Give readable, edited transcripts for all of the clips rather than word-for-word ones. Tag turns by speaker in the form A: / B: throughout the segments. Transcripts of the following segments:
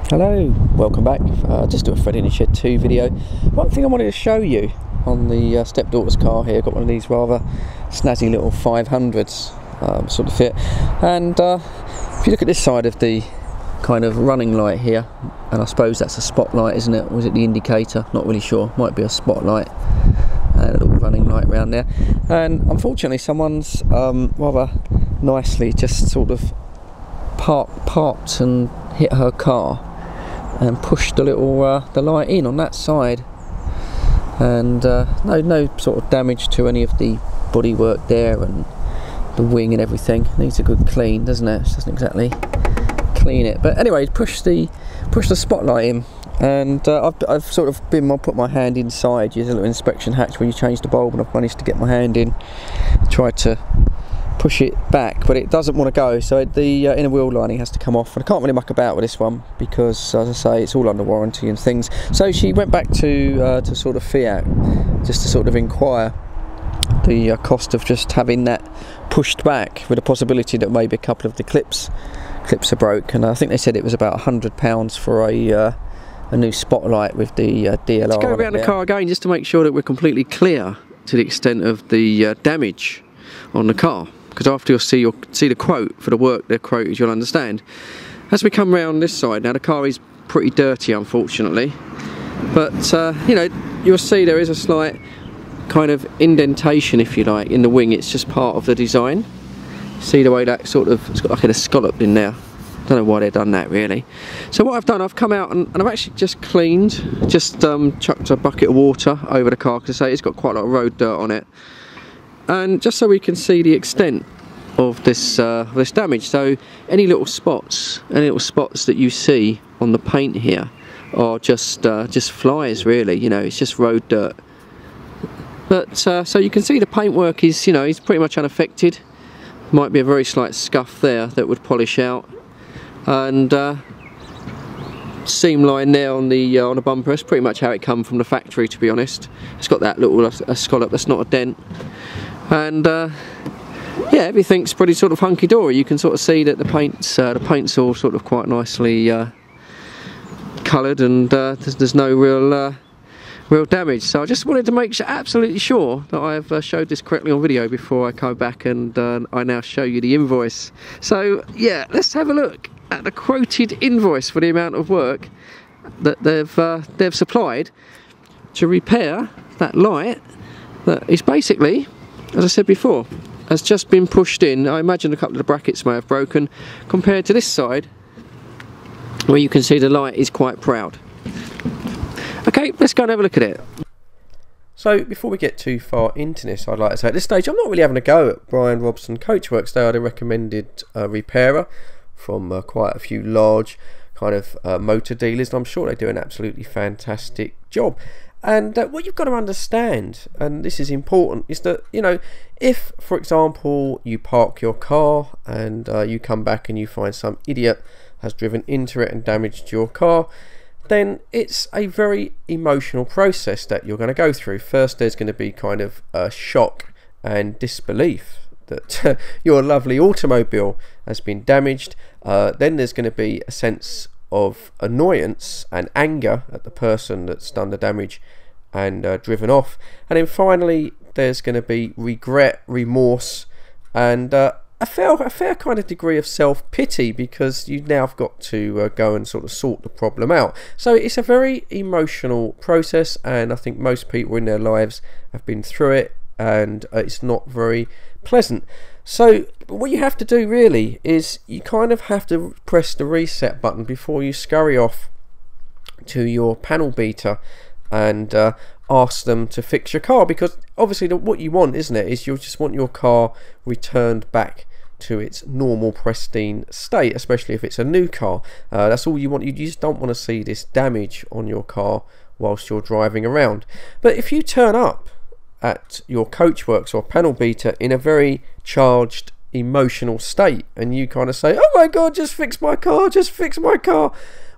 A: Hello, welcome back. Just do a Fred in the Shed 2 video. One thing I wanted to show you on the stepdaughter's car here, got one of these rather snazzy little 500s sort of fit, and if you look at this side of the kind of running light here, and I suppose that's a spotlight, isn't it, or is it the indicator? Not really sure, might be a spotlight, and a little running light around there, and unfortunately someone's rather nicely just sort of parked and hit her car and pushed the little the light in on that side, and no sort of damage to any of the bodywork there, and the wing and everything needs a good clean, doesn't it? It doesn't exactly clean it, but anyway, push the spotlight in, and I've sort of put my hand inside. Use a little inspection hatch where you change the bulb, and I've managed to get my hand in, try to push it back, but it doesn't want to go, so the inner wheel lining has to come off, and I can't really muck about with this one because, as I say, it's all under warranty and things. So she went back to sort of Fiat just to sort of inquire the cost of just having that pushed back, with a possibility that maybe a couple of the clips are broke, and I think they said it was about £100 for a new spotlight with the DLR. Let's go around the car again just to make sure that we're completely clear to the extent of the damage on the car, because after you'll see the quote for the work they're quoted, you'll understand. As we come round this side now, the car is pretty dirty, unfortunately, but you know, you'll see there is a slight kind of indentation, if you like, in the wing. It's just part of the design. See the way that sort of, it's got like a scallop in there. Don't know why they've done that really. So what I've done, I've come out and I've actually just cleaned, just chucked a bucket of water over the car, because I say it's got quite a lot of road dirt on it, and just so we can see the extent of this damage. So any little spots that you see on the paint here are just flies, really. You know, it's just road dirt. But so you can see the paintwork is, you know, is pretty much unaffected. Might be a very slight scuff there that would polish out, and seam line there on the bumper. That's pretty much how it come from the factory, to be honest. It's got that little scallop. That's not a dent. And yeah, everything's pretty sort of hunky-dory. You can sort of see that the paint's all sort of quite nicely coloured, and there's no real damage. So I just wanted to make absolutely sure that I've showed this correctly on video before I go back and I now show you the invoice. So yeah, let's have a look at the quoted invoice for the amount of work that they've supplied to repair that light that is basically, as I said before, has just been pushed in. I imagine a couple of the brackets may have broken, compared to this side where you can see the light is quite proud. Okay, let's go and have a look at it. So before we get too far into this, I'd like to say at this stage I'm not really having a go at Brian Robson Coachworks. They are the recommended repairer from quite a few large kind of motor dealers, and I'm sure they do an absolutely fantastic job. And what you've got to understand, and this is important, is that, you know, if, for example, you park your car and you come back and you find some idiot has driven into it and damaged your car, then it's a very emotional process that you're going to go through. First, there's going to be kind of a shock and disbelief that your lovely automobile has been damaged. Then there's going to be a sense of annoyance and anger at the person that's done the damage and driven off, and then finally there's going to be regret, remorse, and a fair kind of degree of self-pity, because you now have got to go and sort of sort the problem out. So it's a very emotional process, and I think most people in their lives have been through it, and it's not very pleasant. So what you have to do really is you kind of have to press the reset button before you scurry off to your panel beater and ask them to fix your car, because obviously what you want, isn't it, is you just want your car returned back to its normal pristine state, especially if it's a new car. That's all you want. You just don't want to see this damage on your car whilst you're driving around. But if you turn up at your Coachworks or panel beater in a very charged, emotional state, and you kind of say, oh my god, just fix my car, just fix my car,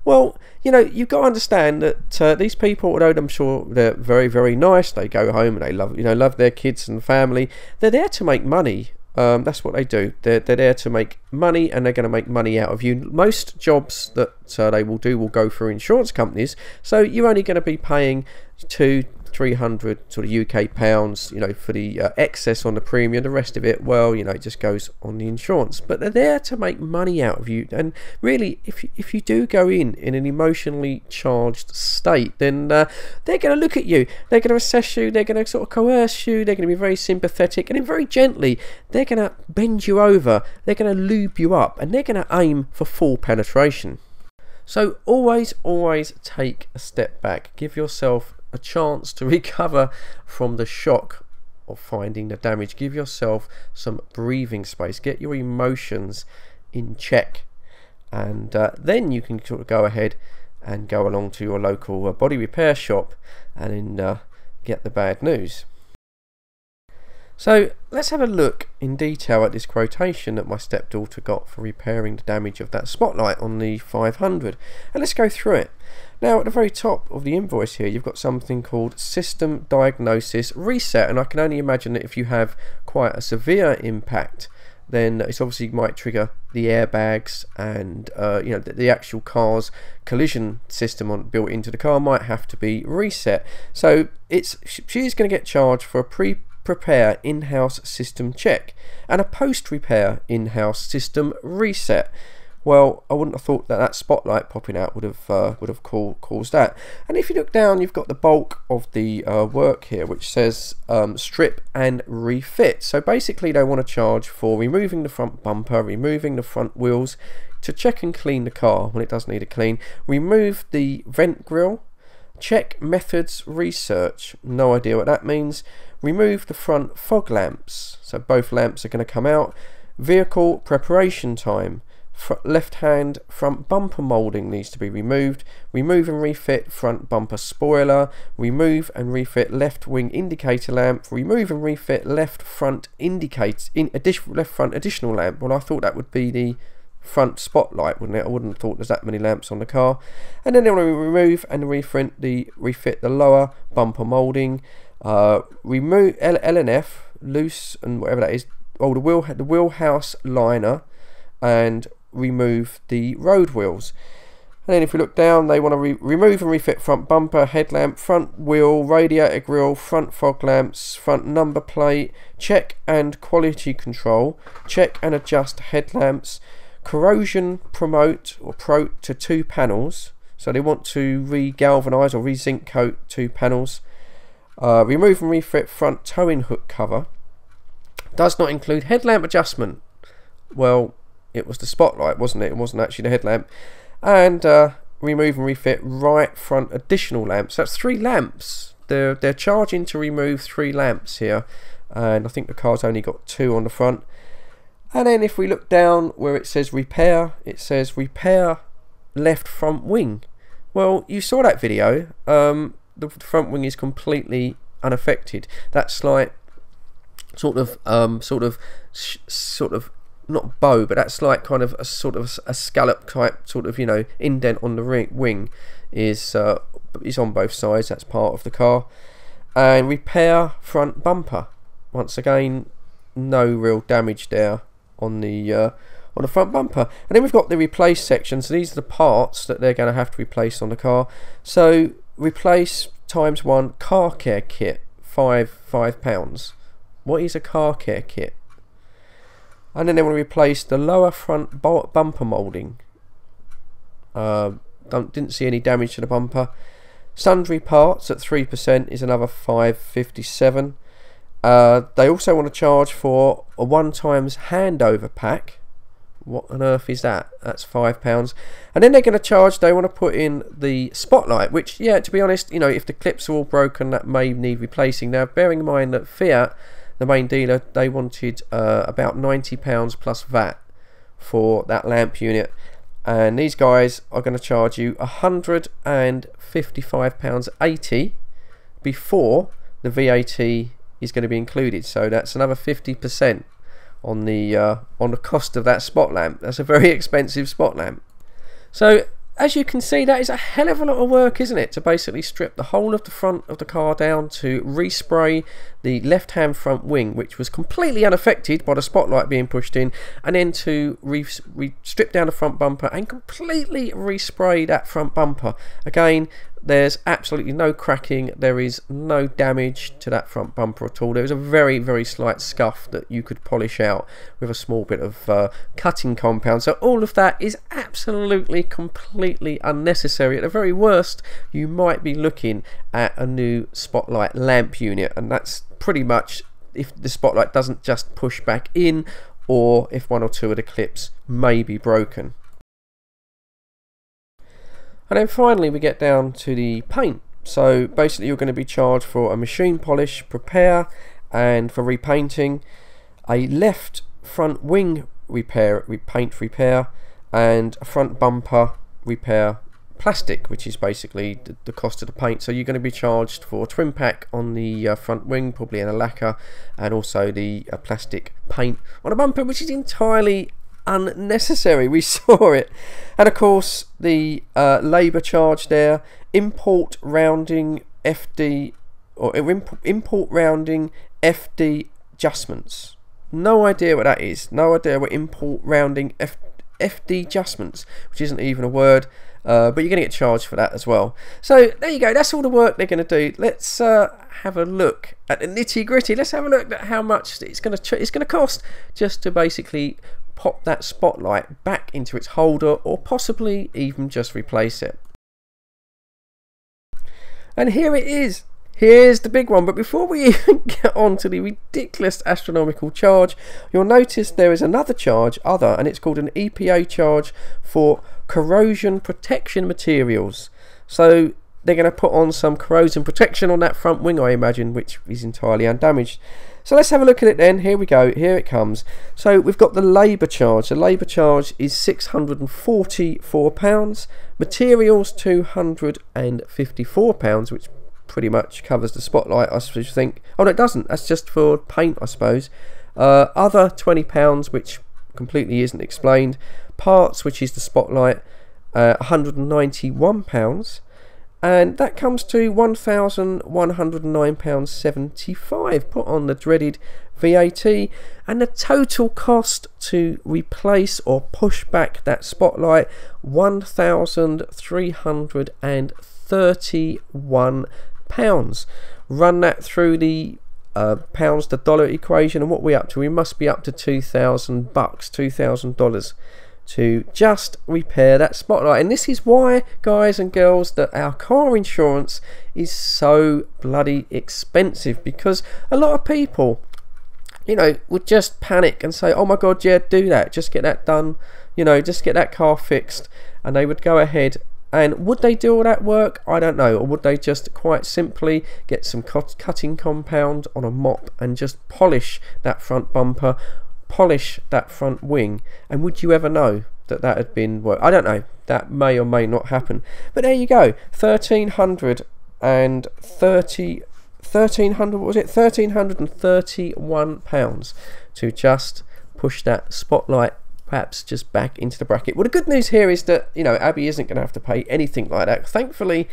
A: well, you know, you've got to understand that these people, although I'm sure they're very, very nice, they go home and they love their kids and family, they're there to make money
B: That's what they do. They're there to make money, and they're going to make money out of you. Most jobs that they will do will go through insurance companies, so you're only going to be paying 200-300 sort of UK pounds, you know, for the excess on the premium. The rest of it, well, you know, it just goes on the insurance. But they're there to make money out of you. And really, if you do go in an emotionally charged state, then they're going to look at you, they're going to assess you, they're going to sort of coerce you, they're going to be very sympathetic, and then very gently they're going to bend you over, they're going to lube you up, and they're going to aim for full penetration. So always take a step back. Give yourself a chance to recover from the shock of finding the damage. Give yourself some breathing space. Get your emotions in check, and then you can sort of go ahead and go along to your local body repair shop and then get the bad news. So let's have a look in detail at this quotation that my stepdaughter got for repairing the damage of that spotlight on the 500, and let's go through it. Now, at the very top of the invoice here, you've got something called System Diagnosis Reset, and I can only imagine that if you have quite a severe impact, then it's obviously might trigger the airbags, and you know, the actual car's collision system built into the car might have to be reset. So she's going to get charged for a pre-repair in-house system check and a post-repair in-house system reset. Well, I wouldn't have thought that spotlight popping out would have caused that. And if you look down, you've got the bulk of the work here, which says strip and refit. So basically, they want to charge for removing the front bumper, removing the front wheels, to check and clean the car when it does need a clean, remove the vent grille, check methods research, no idea what that means, remove the front fog lamps, so both lamps are going to come out, vehicle preparation time, left hand front bumper moulding needs to be removed, remove and refit front bumper spoiler, remove and refit left wing indicator lamp, remove and refit left front additional lamp. Well, I thought that would be the front spotlight, wouldn't it? I wouldn't have thought there's that many lamps on the car. And then they want to remove and refit the lower bumper moulding, remove LNF loose and whatever that is, the wheelhouse liner, and remove the road wheels. And then if we look down, they want to remove and refit front bumper, headlamp, front wheel, radiator grille, front fog lamps, front number plate, check and quality control, check and adjust headlamps, corrosion promote to 2 panels, so they want to re-galvanise or re-zinc coat 2 panels, remove and refit front towing hook cover, does not include headlamp adjustment. Well, it was the spotlight, wasn't it? It wasn't actually the headlamp. And remove and refit right front additional lamps. That's 3 lamps. They're charging to remove 3 lamps here, and I think the car's only got 2 on the front. And then if we look down where it says repair, it says repair left front wing. Well, you saw that video. The front wing is completely unaffected. That slight sort of not bow, but that's like kind of a sort of a scallop type sort of, you know, indent on the wing is on both sides. That's part of the car. And repair front bumper. Once again, no real damage there on the front bumper. And then we've got the replace section. So these are the parts that they're going to have to replace on the car. So replace ×1 car care kit, £5. What is a car care kit? And then they want to replace the lower front bumper moulding. Didn't see any damage to the bumper. Sundry parts at 3% is another £5.57. They also want to charge for a 1x handover pack. What on earth is that? That's £5. And then they're going to charge, they want to put in the spotlight, which, yeah, to be honest, you know, if the clips are all broken, that may need replacing. Now, bearing in mind that Fiat, the main dealer, they wanted about £90 plus VAT for that lamp unit, and these guys are going to charge you £155.80 before the VAT is going to be included. So that's another 50% on the cost of that spot lamp. That's a very expensive spot lamp. So as you can see, that is a hell of a lot of work, isn't it, to basically strip the whole of the front of the car down, to respray the left hand front wing, which was completely unaffected by the spotlight being pushed in, and then to strip down the front bumper and completely respray that front bumper. Again, there's absolutely no cracking, there is no damage to that front bumper at all. There is a very, very slight scuff that you could polish out with a small bit of cutting compound. So all of that is absolutely completely unnecessary. At the very worst, you might be looking at a new spotlight lamp unit, and that's pretty much if the spotlight doesn't just push back in, or if one or two of the clips may be broken. And then finally we get down to the paint. So basically you're going to be charged for a machine polish, prepare, and for repainting, a left front wing paint repair, and a front bumper repair plastic, which is basically the cost of the paint. So you're going to be charged for trim pack on the front wing, probably in a lacquer, and also the plastic paint on a bumper, which is entirely unnecessary. We saw it. And of course the labour charge there, import rounding FD or import rounding FD adjustments. No idea what that is. No idea what import rounding FD adjustments, which isn't even a word, but you're going to get charged for that as well. So there you go, that's all the work they're going to do. Let's have a look at the nitty gritty. Let's have a look at how much it's going to cost just to basically pop that spotlight back into its holder, or possibly even just replace it. And here it is. Here's the big one. But before we even get on to the ridiculous astronomical charge, you'll notice there is another charge, and it's called an EPA charge for corrosion protection materials. So they're going to put on some corrosion protection on that front wing, I imagine, which is entirely undamaged. So let's have a look at it then. Here we go, here it comes. So we've got the labour charge. The labour charge is £644, materials £254, which pretty much covers the spotlight, I suppose. Think, oh no, it doesn't, that's just for paint, I suppose. Other £20, which completely isn't explained. Parts, which is the spotlight, £191, and that comes to £1,109.75. Put on the dreaded VAT, and the total cost to replace or push back that spotlight, £1,331. Run that through the pounds to dollar equation, and what we up to? We must be up to $2,000, $2,000 to just repair that spotlight. And this is why, guys and girls, that our car insurance is so bloody expensive, because a lot of people, you know, would just panic and say, oh my god, yeah, do that, just get that done, you know, just get that car fixed, and they would go ahead. And would they do all that work? I don't know. Or would they just quite simply get some cutting compound on a mop and just polish that front bumper, polish that front wing? And would you ever know that that had been work? I don't know. That may or may not happen. But there you go. £1,331 to just push that spotlight perhaps just back into the bracket. Well, the good news here is that, you know, Abby isn't going to have to pay anything like that. Thankfully,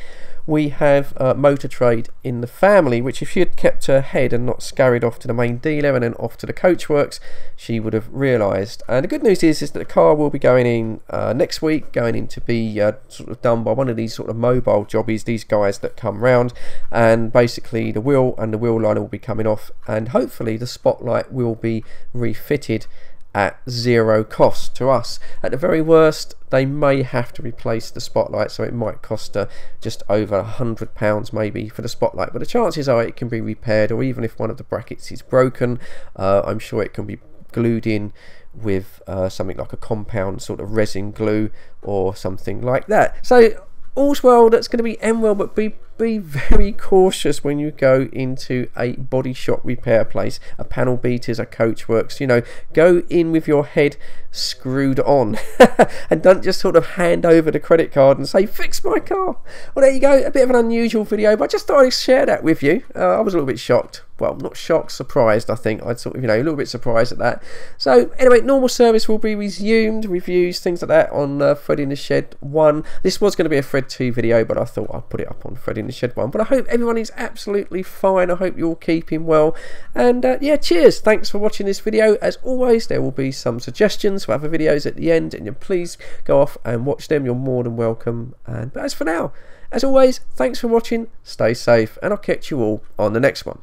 B: we have Motor Trade in the family, which if she had kept her head and not scurried off to the main dealer and then off to the Coachworks, she would have realised. And the good news is that the car will be going in next week, going in to be sort of done by one of these sort of mobile jobbies, these guys that come round, and basically the wheel and the wheel liner will be coming off, and hopefully the spotlight will be refitted at zero cost to us. At the very worst, they may have to replace the spotlight, so it might cost just over £100 maybe for the spotlight, but the chances are it can be repaired, or even if one of the brackets is broken, I'm sure it can be glued in with something like a compound sort of resin glue or something like that. So all's well that's going to be end well, but be be very cautious when you go into a body shop repair place, a Panel Beaters, a Coachworks. You know, go in with your head screwed on and don't just sort of hand over the credit card and say, fix my car. Well, there you go, a bit of an unusual video, but I just thought I'd share that with you. I was a little bit shocked. Well, not shocked, surprised, I think. I'd sort of, you know, a little bit surprised at that. So, anyway, normal service will be resumed, reviews, things like that on Fred in the Shed 1. This was going to be a Fred 2 video, but I thought I'd put it up on Fred in the Shed 1. But I hope everyone is absolutely fine. I hope you're all keeping well. And, yeah, cheers. Thanks for watching this video. As always, there will be some suggestions for other videos at the end, and you please go off and watch them. You're more than welcome. But as for now, as always, thanks for watching. Stay safe, and I'll catch you all on the next one.